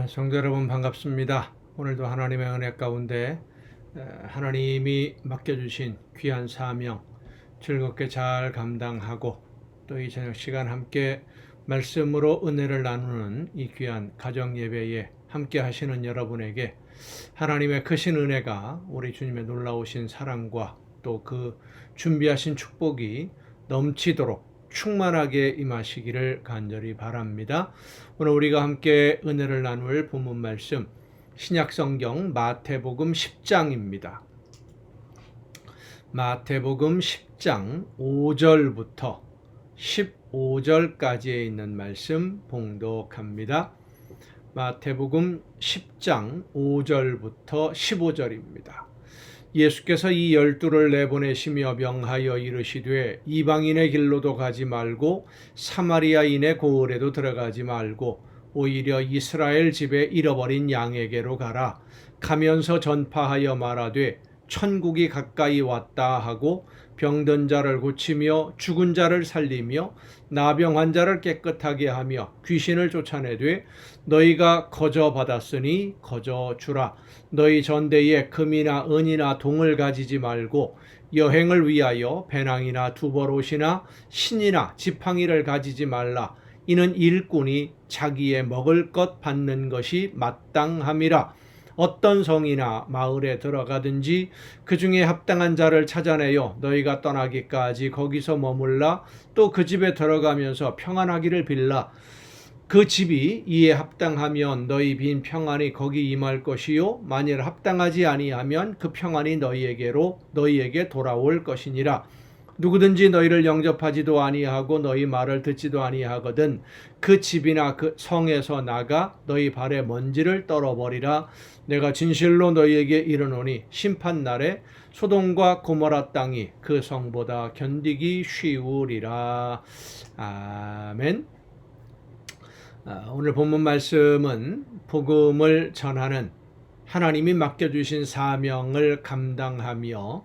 성도 여러분 반갑습니다. 오늘도 하나님의 은혜 가운데 하나님이 맡겨주신 귀한 사명 즐겁게 잘 감당하고 또 이 저녁 시간 함께 말씀으로 은혜를 나누는 이 귀한 가정 예배에 함께 하시는 여러분에게 하나님의 크신 은혜가 우리 주님의 놀라우신 사랑과 또 그 준비하신 축복이 넘치도록 충만하게 임하시기를 간절히 바랍니다. 오늘 우리가 함께 은혜를 나눌 본문 말씀 신약성경 마태복음 10장입니다. 마태복음 10장 5절부터 15절까지에 있는 말씀 봉독합니다. 마태복음 10장 5절부터 15절입니다. 예수께서 이 12를 내보내시며 명하여 이르시되 이방인의 길로도 가지 말고 사마리아인의 고을에도 들어가지 말고 오히려 이스라엘 집에 잃어버린 양에게로 가라. 가면서 전파하여 말하되 천국이 가까이 왔다 하고 병든 자를 고치며 죽은 자를 살리며 나병 환자를 깨끗하게 하며 귀신을 쫓아내되 너희가 거저 받았으니 거저 주라. 너희 전대에 금이나 은이나 동을 가지지 말고 여행을 위하여 배낭이나 두벌옷이나 신이나 지팡이를 가지지 말라. 이는 일꾼이 자기의 먹을 것 받는 것이 마땅함이라. 어떤 성이나 마을에 들어가든지 그 중에 합당한 자를 찾아내어 너희가 떠나기까지 거기서 머물라. 또 그 집에 들어가면서 평안하기를 빌라. 그 집이 이에 합당하면 너희 빈 평안이 거기 임할 것이요 만일 합당하지 아니하면 그 평안이 너희에게 돌아올 것이니라. 누구든지 너희를 영접하지도 아니하고 너희 말을 듣지도 아니하거든 그 집이나 그 성에서 나가 너희 발에 먼지를 떨어버리라. 내가 진실로 너희에게 이르노니 심판날에 소돔과 고모라 땅이 그 성보다 견디기 쉬우리라. 아멘. 오늘 본문 말씀은 복음을 전하는 하나님이 맡겨주신 사명을 감당하며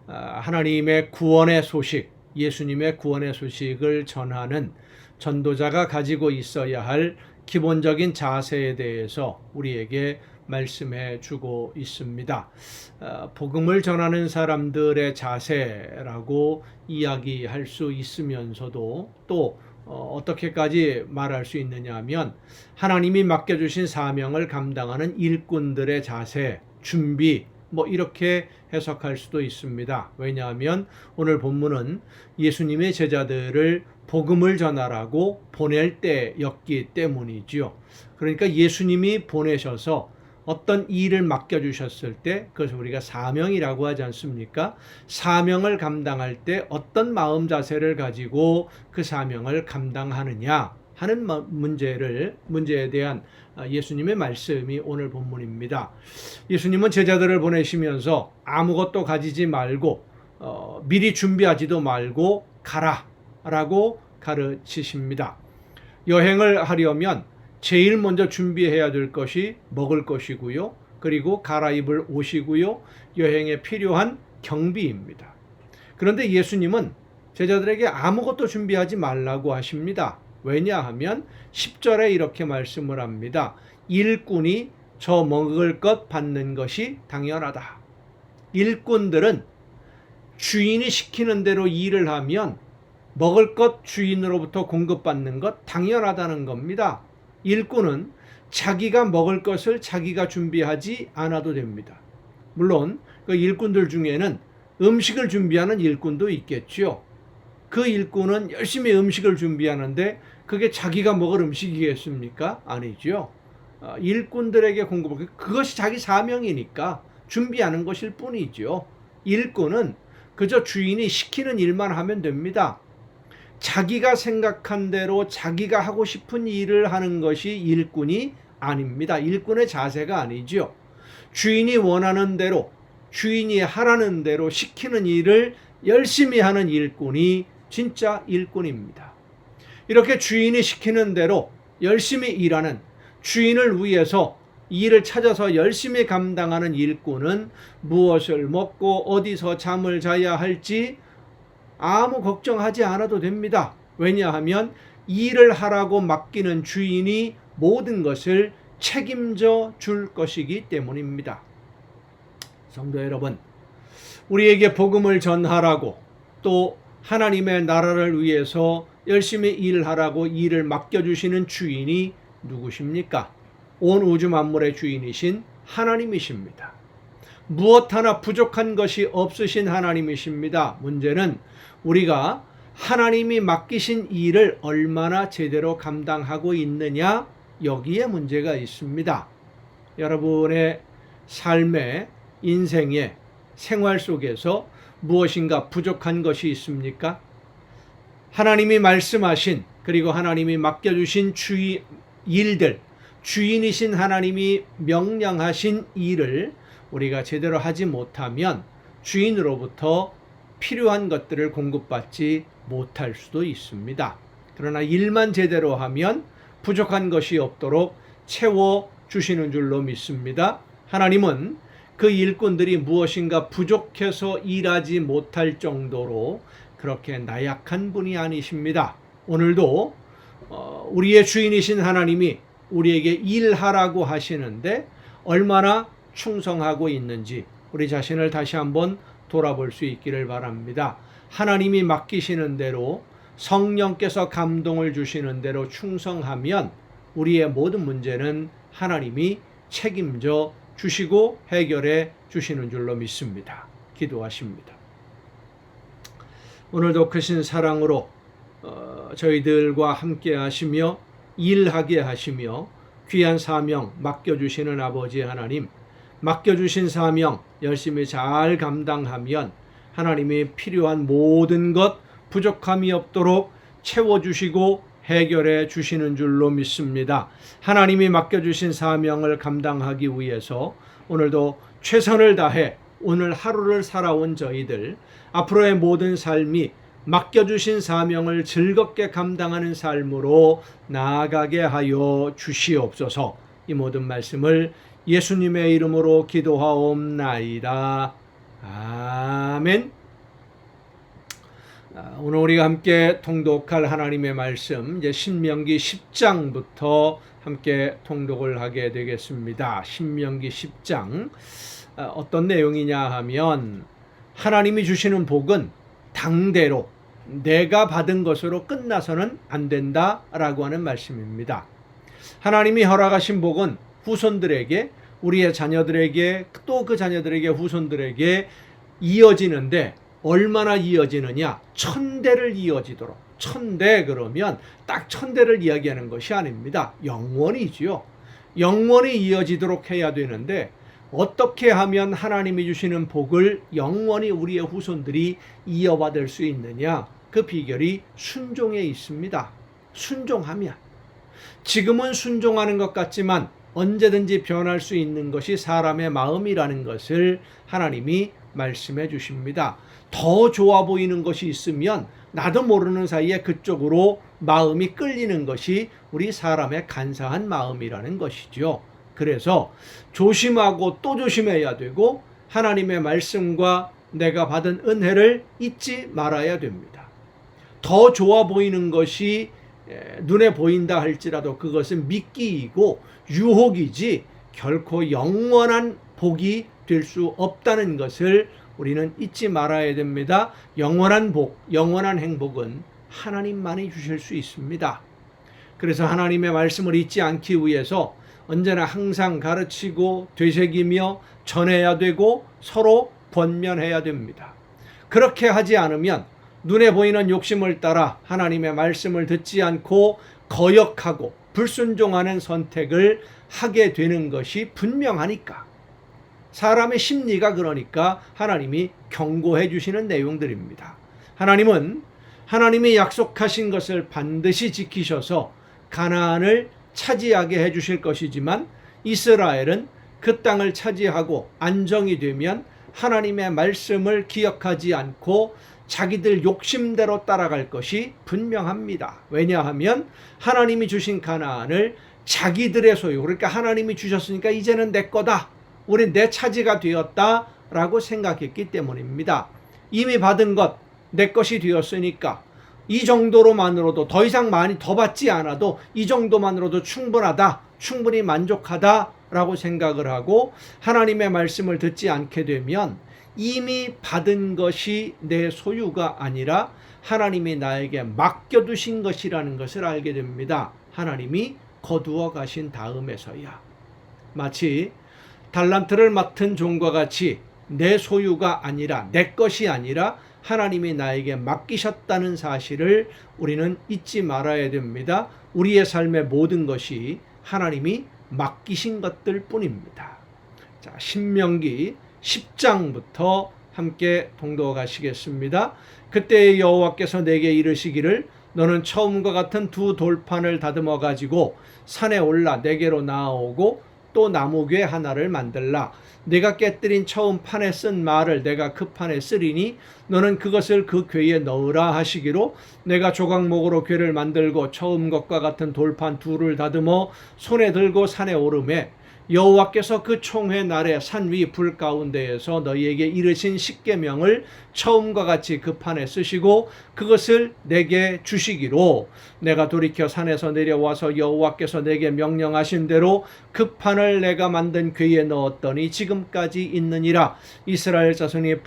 하나님의 구원의 소식, 예수님의 구원의 소식을 전하는 전도자가 가지고 있어야 할 기본적인 자세에 대해서 우리에게 말씀해 주고 있습니다. 복음을 전하는 사람들의 자세라고 이야기할 수 있으면서도 또 어떻게까지 말할 수 있느냐 하면 하나님이 맡겨주신 사명을 감당하는 일꾼들의 자세, 준비 이렇게 해석할 수도 있습니다. 왜냐하면 오늘 본문은 예수님의 제자들을 복음을 전하라고 보낼 때였기 때문이지요. 그러니까 예수님이 보내셔서 어떤 일을 맡겨주셨을 때 그것을 우리가 사명이라고 하지 않습니까? 사명을 감당할 때 어떤 마음 자세를 가지고 그 사명을 감당하느냐 하는 문제에 대한 예수님의 말씀이 오늘 본문입니다. 예수님은 제자들을 보내시면서 아무것도 가지지 말고 미리 준비하지도 말고 가라라고 가르치십니다. 여행을 하려면 제일 먼저 준비해야 될 것이 먹을 것이고요. 그리고 갈아입을 옷이고요. 여행에 필요한 경비입니다. 그런데 예수님은 제자들에게 아무것도 준비하지 말라고 하십니다. 왜냐하면 10절에 이렇게 말씀을 합니다. 일꾼이 저 먹을 것 받는 것이 당연하다. 일꾼들은 주인이 시키는 대로 일을 하면 먹을 것 주인으로부터 공급받는 것 당연하다는 겁니다. 일꾼은 자기가 먹을 것을 자기가 준비하지 않아도 됩니다. 물론 그 일꾼들 중에는 음식을 준비하는 일꾼도 있겠죠. 그 일꾼은 열심히 음식을 준비하는데 그게 자기가 먹을 음식이겠습니까? 아니죠. 일꾼들에게 공급하고 그것이 자기 사명이니까 준비하는 것일 뿐이죠. 일꾼은 그저 주인이 시키는 일만 하면 됩니다. 자기가 생각한 대로 자기가 하고 싶은 일을 하는 것이 일꾼이 아닙니다. 일꾼의 자세가 아니죠. 주인이 원하는 대로 주인이 하라는 대로 시키는 일을 열심히 하는 일꾼이 진짜 일꾼입니다. 이렇게 주인이 시키는 대로 열심히 일하는 주인을 위해서 일을 찾아서 열심히 감당하는 일꾼은 무엇을 먹고 어디서 잠을 자야 할지 아무 걱정하지 않아도 됩니다. 왜냐하면 일을 하라고 맡기는 주인이 모든 것을 책임져 줄 것이기 때문입니다. 성도 여러분, 우리에게 복음을 전하라고 또 하나님의 나라를 위해서 열심히 일하라고 일을 맡겨주시는 주인이 누구십니까? 온 우주 만물의 주인이신 하나님이십니다. 무엇 하나 부족한 것이 없으신 하나님이십니다. 문제는 우리가 하나님이 맡기신 일을 얼마나 제대로 감당하고 있느냐, 여기에 문제가 있습니다. 여러분의 삶의 인생의 생활 속에서 무엇인가 부족한 것이 있습니까? 하나님이 말씀하신, 그리고 하나님이 맡겨주신 일들, 주인이신 하나님이 명령하신 일을 우리가 제대로 하지 못하면 주인으로부터 필요한 것들을 공급받지 못할 수도 있습니다. 그러나 일만 제대로 하면 부족한 것이 없도록 채워주시는 줄로 믿습니다. 하나님은 그 일꾼들이 무엇인가 부족해서 일하지 못할 정도로 그렇게 나약한 분이 아니십니다. 오늘도 우리의 주인이신 하나님이 우리에게 일하라고 하시는데 얼마나 충성하고 있는지 우리 자신을 다시 한번 돌아볼 수 있기를 바랍니다. 하나님이 맡기시는 대로, 성령께서 감동을 주시는 대로 충성하면 우리의 모든 문제는 하나님이 책임져 주시고 해결해 주시는 줄로 믿습니다. 기도하십니다. 오늘도 크신 사랑으로 저희들과 함께 하시며 일하게 하시며 귀한 사명 맡겨주시는 아버지 하나님, 맡겨주신 사명 열심히 잘 감당하면 하나님이 필요한 모든 것 부족함이 없도록 채워주시고 해결해 주시는 줄로 믿습니다. 하나님이 맡겨주신 사명을 감당하기 위해서 오늘도 최선을 다해 오늘 하루를 살아온 저희들, 앞으로의 모든 삶이 맡겨주신 사명을 즐겁게 감당하는 삶으로 나아가게 하여 주시옵소서. 이 모든 말씀을 예수님의 이름으로 기도하옵나이다. 아멘. 오늘 우리가 함께 통독할 하나님의 말씀, 이제 신명기 10장부터 함께 통독을 하게 되겠습니다. 신명기 10장 어떤 내용이냐 하면 하나님이 주시는 복은 당대로 내가 받은 것으로 끝나서는 안 된다라고 하는 말씀입니다. 하나님이 허락하신 복은 후손들에게, 우리의 자녀들에게, 또 그 자녀들에게, 후손들에게 이어지는데 얼마나 이어지느냐? 1000대를 이어지도록. 1000대 그러면 딱 1000대를 이야기하는 것이 아닙니다. 영원이지요. 영원히 이어지도록 해야 되는데 어떻게 하면 하나님이 주시는 복을 영원히 우리의 후손들이 이어받을 수 있느냐? 그 비결이 순종에 있습니다. 순종하면. 지금은 순종하는 것 같지만 언제든지 변할 수 있는 것이 사람의 마음이라는 것을 하나님이 말씀해 주십니다. 더 좋아 보이는 것이 있으면 나도 모르는 사이에 그쪽으로 마음이 끌리는 것이 우리 사람의 간사한 마음이라는 것이죠. 그래서 조심하고 또 조심해야 되고 하나님의 말씀과 내가 받은 은혜를 잊지 말아야 됩니다. 더 좋아 보이는 것이 눈에 보인다 할지라도 그것은 미끼이고 유혹이지 결코 영원한 복이 될 수 없다는 것을 우리는 잊지 말아야 됩니다. 영원한 복, 영원한 행복은 하나님만이 주실 수 있습니다. 그래서 하나님의 말씀을 잊지 않기 위해서 언제나 항상 가르치고 되새기며 전해야 되고 서로 권면해야 됩니다. 그렇게 하지 않으면 눈에 보이는 욕심을 따라 하나님의 말씀을 듣지 않고 거역하고 불순종하는 선택을 하게 되는 것이 분명하니까. 사람의 심리가 그러니까 하나님이 경고해 주시는 내용들입니다. 하나님은 하나님이 약속하신 것을 반드시 지키셔서 가나안을 차지하게 해 주실 것이지만 이스라엘은 그 땅을 차지하고 안정이 되면 하나님의 말씀을 기억하지 않고 자기들 욕심대로 따라갈 것이 분명합니다. 왜냐하면 하나님이 주신 가나안을 자기들의 소유, 그러니까 하나님이 주셨으니까 이제는 내 거다, 우리 내 차지가 되었다라고 생각했기 때문입니다. 이미 받은 것 내 것이 되었으니까 이 정도로만으로도 더 이상 많이 더 받지 않아도 이 정도만으로도 충분하다, 충분히 만족하다라고 생각을 하고 하나님의 말씀을 듣지 않게 되면 이미 받은 것이 내 소유가 아니라 하나님이 나에게 맡겨두신 것이라는 것을 알게 됩니다. 하나님이 거두어 가신 다음에서야. 마치 달란트를 맡은 종과 같이 내 소유가 아니라, 내 것이 아니라 하나님이 나에게 맡기셨다는 사실을 우리는 잊지 말아야 됩니다. 우리의 삶의 모든 것이 하나님이 맡기신 것들 뿐입니다. 자, 신명기 10장부터 함께 동독 가시겠습니다. 그때 여호와께서 내게 이르시기를 너는 처음과 같은 두 돌판을 다듬어 가지고 산에 올라 내게로 나아오고 또 나무괴 하나를 만들라. 내가 깨뜨린 처음 판에 쓴 말을 내가 그 판에 쓰리니 너는 그것을 그 궤에 넣으라 하시기로 내가 조각목으로 궤를 만들고 처음 것과 같은 돌판 둘을 다듬어 손에 들고 산에 오르매 여호와께서 그 총회 날에 산 위 불 가운데에서 너희에게 이르신 십계명을 처음과 같이 그 판에 쓰시고 그것을 내게 주시기로 내가 돌이켜 산에서 내려와서 여호와께서 내게 명령하신 대로 그 판을 내가 만든 궤에 넣었더니 지금까지 있느니라. 이스라엘 자손이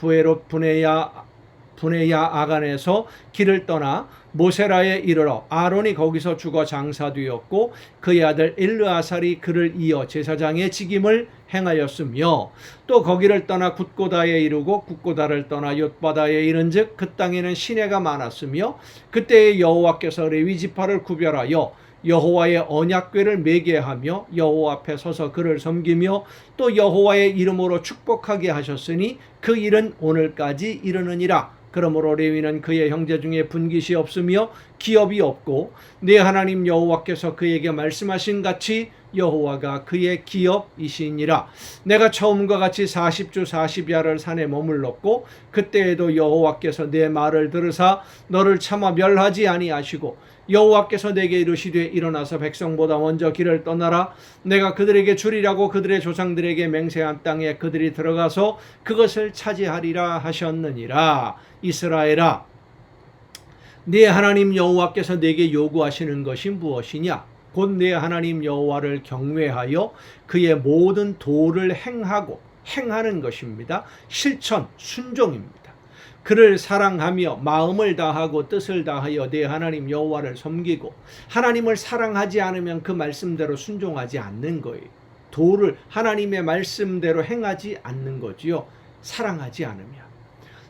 브네야 아간에서 길을 떠나 모세라에 이르러 아론이 거기서 죽어 장사되었고 그의 아들 엘르아살이 그를 이어 제사장의 직임을 행하였으며 또 거기를 떠나 굿고다에 이르고 굿고다를 떠나 옅바다에 이른즉 그 땅에는 시내가 많았으며 그때에 여호와께서 레위 지파를 구별하여 여호와의 언약궤를 매게 하며 여호와 앞에 서서 그를 섬기며 또 여호와의 이름으로 축복하게 하셨으니 그 일은 오늘까지 이르느니라. 그러므로 레위는 그의 형제 중에 분깃이 없으며 기업이 없고 네 하나님 여호와께서 그에게 말씀하신 같이 여호와가 그의 기업이시니라. 내가 처음과 같이 40주 40야를 산에 머물렀고 그때에도 여호와께서 내 말을 들으사 너를 차마 멸하지 아니하시고 여호와께서 내게 이르시되 일어나서 백성보다 먼저 길을 떠나라. 내가 그들에게 주리라고 그들의 조상들에게 맹세한 땅에 그들이 들어가서 그것을 차지하리라 하셨느니라. 이스라엘아, 네 하나님 여호와께서 내게 요구하시는 것이 무엇이냐? 곧 네 하나님 여호와를 경외하여 그의 모든 도를 행하는 것입니다. 실천, 순종입니다. 그를 사랑하며 마음을 다하고 뜻을 다하여 네 하나님 여호와를 섬기고 하나님을 사랑하지 않으면 그 말씀대로 순종하지 않는 거예요. 도를 하나님의 말씀대로 행하지 않는 거지요. 사랑하지 않으면.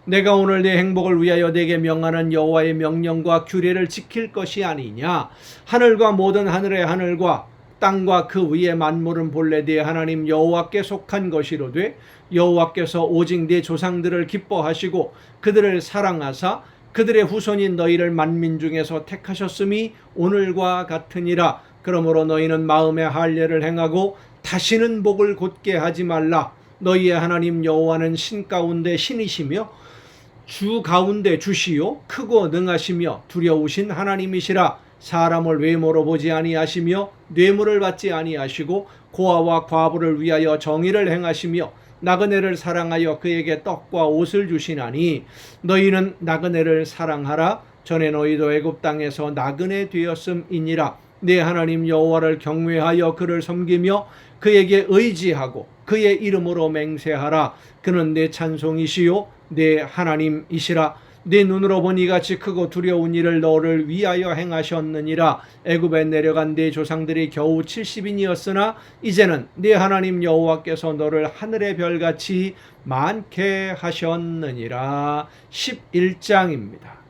내가 오늘 내 행복을 위하여 내게 명하는 여호와의 명령과 규례를 지킬 것이 아니냐. 하늘과 모든 하늘의 하늘과 땅과 그 위의 만물은 본래 네 하나님 여호와께 속한 것이로되 여호와께서 오직 네 조상들을 기뻐하시고 그들을 사랑하사 그들의 후손인 너희를 만민 중에서 택하셨음이 오늘과 같으니라. 그러므로 너희는 마음의 할례를 행하고 다시는 목을 곧게 하지 말라. 너희의 하나님 여호와는 신 가운데 신이시며 주 가운데 주시요 크고 능하시며 두려우신 하나님이시라. 사람을 외모로 보지 아니하시며 뇌물을 받지 아니하시고 고아와 과부를 위하여 정의를 행하시며 나그네를 사랑하여 그에게 떡과 옷을 주시나니 너희는 나그네를 사랑하라. 전에 너희도 애굽 땅에서 나그네 되었음이니라. 네 하나님 여호와를 경외하여 그를 섬기며 그에게 의지하고 그의 이름으로 맹세하라. 그는 내 찬송이시요 내 하나님이시라. 네 눈으로 보니 이같이 크고 두려운 일을 너를 위하여 행하셨느니라. 애굽에 내려간 네 조상들이 겨우 70인이었으나 이제는 네 하나님 여호와께서 너를 하늘의 별같이 많게 하셨느니라. 11장입니다.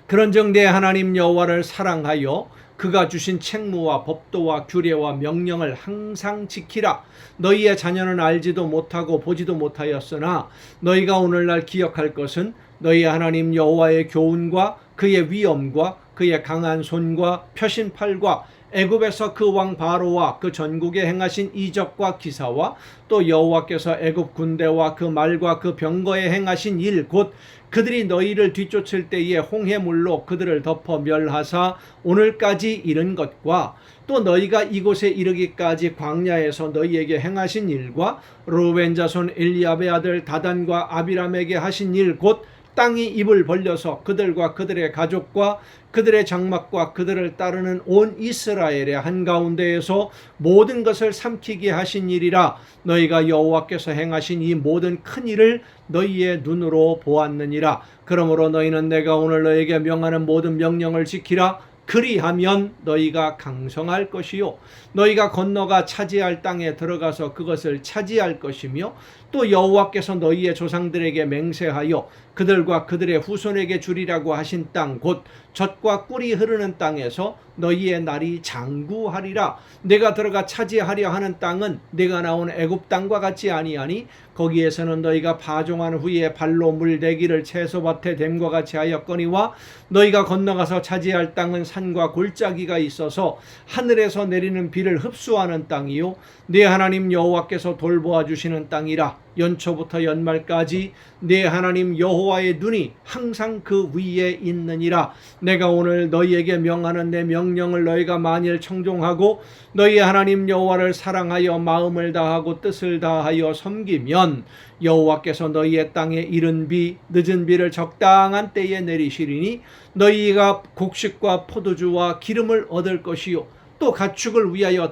그런즉 네 하나님 여호와를 사랑하여 그가 주신 책무와 법도와 규례와 명령을 항상 지키라. 너희의 자녀는 알지도 못하고 보지도 못하였으나 너희가 오늘날 기억할 것은 너희 하나님 여호와의 교훈과 그의 위엄과 그의 강한 손과 펴신 팔과 애굽에서 그 왕 바로와 그 전국에 행하신 이적과 기사와 또 여호와께서 애굽 군대와 그 말과 그 병거에 행하신 일 곧 그들이 너희를 뒤쫓을 때에 홍해물로 그들을 덮어 멸하사 오늘까지 이른 것과 또 너희가 이곳에 이르기까지 광야에서 너희에게 행하신 일과 르우벤 자손 엘리압의 아들 다단과 아비람에게 하신 일 곧 땅이 입을 벌려서 그들과 그들의 가족과 그들의 장막과 그들을 따르는 온 이스라엘의 한가운데에서 모든 것을 삼키게 하신 일이라. 너희가 여호와께서 행하신 이 모든 큰 일을 너희의 눈으로 보았느니라. 그러므로 너희는 내가 오늘 너희에게 명하는 모든 명령을 지키라. 그리하면 너희가 강성할 것이요 너희가 건너가 차지할 땅에 들어가서 그것을 차지할 것이며, 또 여호와께서 너희의 조상들에게 맹세하여 그들과 그들의 후손에게 주리라고 하신 땅 곧 젖과 꿀이 흐르는 땅에서 너희의 날이 장구하리라. 내가 들어가 차지하려 하는 땅은 내가 나온 애굽 땅과 같지 아니하니 거기에서는 너희가 파종한 후에 발로 물대기를 채소밭에 댐과 같이 하였거니와 너희가 건너가서 차지할 땅은 산과 골짜기가 있어서 하늘에서 내리는 비를 흡수하는 땅이요 네 하나님 여호와께서 돌보아 주시는 땅이라. 연초부터 연말까지 네 하나님 여호와의 눈이 항상 그 위에 있느니라. 내가 오늘 너희에게 명하는 내 명령을 너희가 만일 청종하고 너희 하나님 여호와를 사랑하여 마음을 다하고 뜻을 다하여 섬기면 여호와께서 너희의 땅에 이른 비 늦은 비를 적당한 때에 내리시리니 너희가 곡식과 포도주와 기름을 얻을 것이요 또 가축을 위하여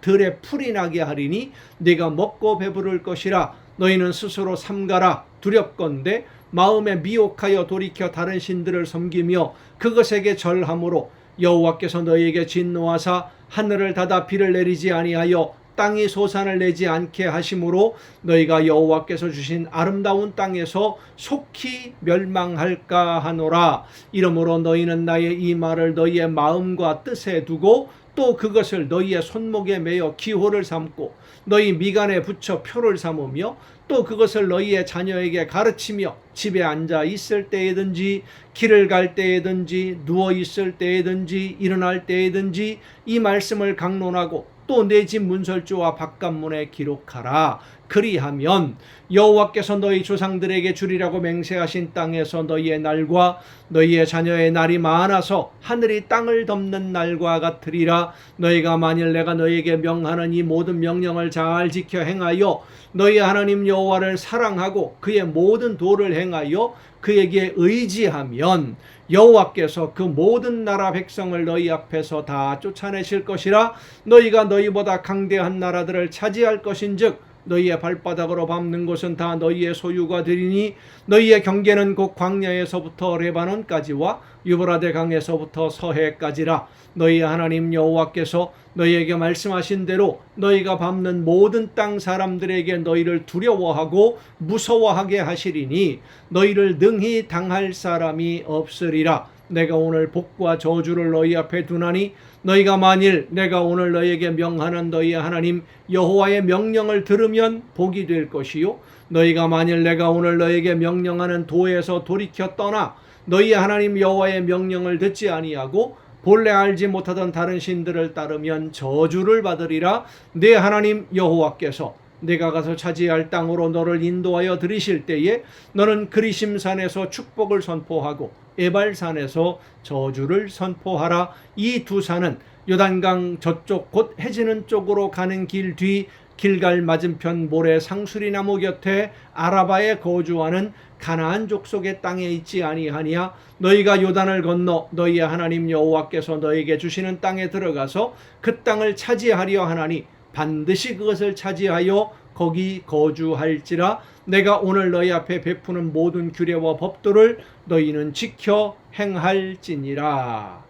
들에 풀이 나게 하리니 네가 먹고 배부를 것이라. 너희는 스스로 삼가라. 두렵건대 마음에 미혹하여 돌이켜 다른 신들을 섬기며 그것에게 절함으로 여호와께서 너희에게 진노하사 하늘을 닫아 비를 내리지 아니하여 땅이 소산을 내지 않게 하심으로 너희가 여호와께서 주신 아름다운 땅에서 속히 멸망할까 하노라. 이러므로 너희는 나의 이 말을 너희의 마음과 뜻에 두고 또 그것을 너희의 손목에 매어 기호를 삼고 너희 미간에 붙여 표를 삼으며 또 그것을 너희의 자녀에게 가르치며 집에 앉아 있을 때에든지 길을 갈 때에든지 누워 있을 때에든지 일어날 때에든지 이 말씀을 강론하고 또 내 집 문설주와 바깥문에 기록하라. 그리하면 여호와께서 너희 조상들에게 주리라고 맹세하신 땅에서 너희의 날과 너희의 자녀의 날이 많아서 하늘이 땅을 덮는 날과 같으리라. 너희가 만일 내가 너희에게 명하는 이 모든 명령을 잘 지켜 행하여 너희 하나님 여호와를 사랑하고 그의 모든 도를 행하여 그에게 의지하면 여호와께서 그 모든 나라 백성을 너희 앞에서 다 쫓아내실 것이라. 너희가 너희보다 강대한 나라들을 차지할 것인즉 너희의 발바닥으로 밟는 곳은 다 너희의 소유가 되리니 너희의 경계는 곧 광야에서부터 레바논까지와 유브라데 강에서부터 서해까지라. 너희 하나님 여호와께서 너희에게 말씀하신 대로 너희가 밟는 모든 땅 사람들에게 너희를 두려워하고 무서워하게 하시리니 너희를 능히 당할 사람이 없으리라. 내가 오늘 복과 저주를 너희 앞에 두나니 너희가 만일 내가 오늘 너희에게 명하는 너희 하나님 여호와의 명령을 들으면 복이 될 것이요 너희가 만일 내가 오늘 너희에게 명령하는 도에서 돌이켜 떠나 너희 하나님 여호와의 명령을 듣지 아니하고 본래 알지 못하던 다른 신들을 따르면 저주를 받으리라. 내 하나님 여호와께서 내가 가서 차지할 땅으로 너를 인도하여 들이실 때에 너는 그리심산에서 축복을 선포하고 에발산에서 저주를 선포하라. 이 두 산은 요단강 저쪽 곧 해지는 쪽으로 가는 길 뒤 길갈 맞은편 모래 상수리나무 곁에 아라바에 거주하는 가나안 족속의 땅에 있지 아니하니야. 너희가 요단을 건너 너희의 하나님 여호와께서 너희에게 주시는 땅에 들어가서 그 땅을 차지하려 하나니 반드시 그것을 차지하여 거기 거주할지라. 내가 오늘 너희 앞에 베푸는 모든 규례와 법도를 너희는 지켜 행할지니라.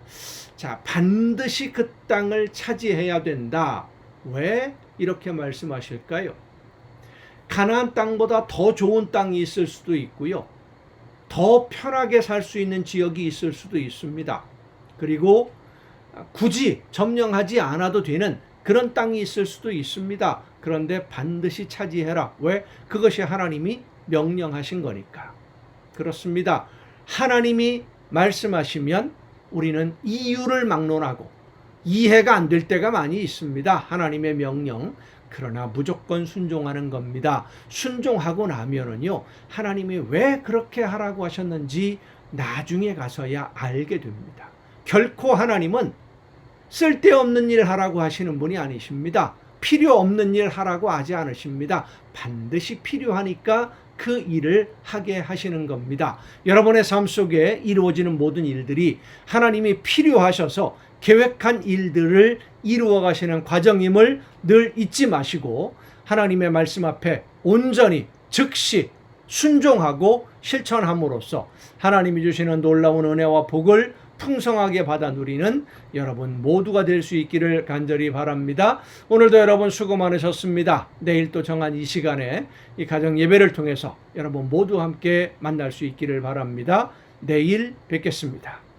자, 반드시 그 땅을 차지해야 된다. 왜 이렇게 말씀하실까요? 가나안 땅보다 더 좋은 땅이 있을 수도 있고요. 더 편하게 살 수 있는 지역이 있을 수도 있습니다. 그리고 굳이 점령하지 않아도 되는 그런 땅이 있을 수도 있습니다. 그런데 반드시 차지해라. 왜? 그것이 하나님이 명령하신 거니까. 그렇습니다. 하나님이 말씀하시면 우리는 이유를 막론하고 이해가 안 될 때가 많이 있습니다. 하나님의 명령. 그러나 무조건 순종하는 겁니다. 순종하고 나면은요, 하나님이 왜 그렇게 하라고 하셨는지 나중에 가서야 알게 됩니다. 결코 하나님은 쓸데없는 일 하라고 하시는 분이 아니십니다. 필요 없는 일 하라고 하지 않으십니다. 반드시 필요하니까 그 일을 하게 하시는 겁니다. 여러분의 삶 속에 이루어지는 모든 일들이 하나님이 필요하셔서 계획한 일들을 이루어 가시는 과정임을 늘 잊지 마시고 하나님의 말씀 앞에 온전히 즉시 순종하고 실천함으로써 하나님이 주시는 놀라운 은혜와 복을 풍성하게 받아 누리는 여러분 모두가 될 수 있기를 간절히 바랍니다. 오늘도 여러분 수고 많으셨습니다. 내일 또 정한 이 시간에 이 가정 예배를 통해서 여러분 모두 함께 만날 수 있기를 바랍니다. 내일 뵙겠습니다.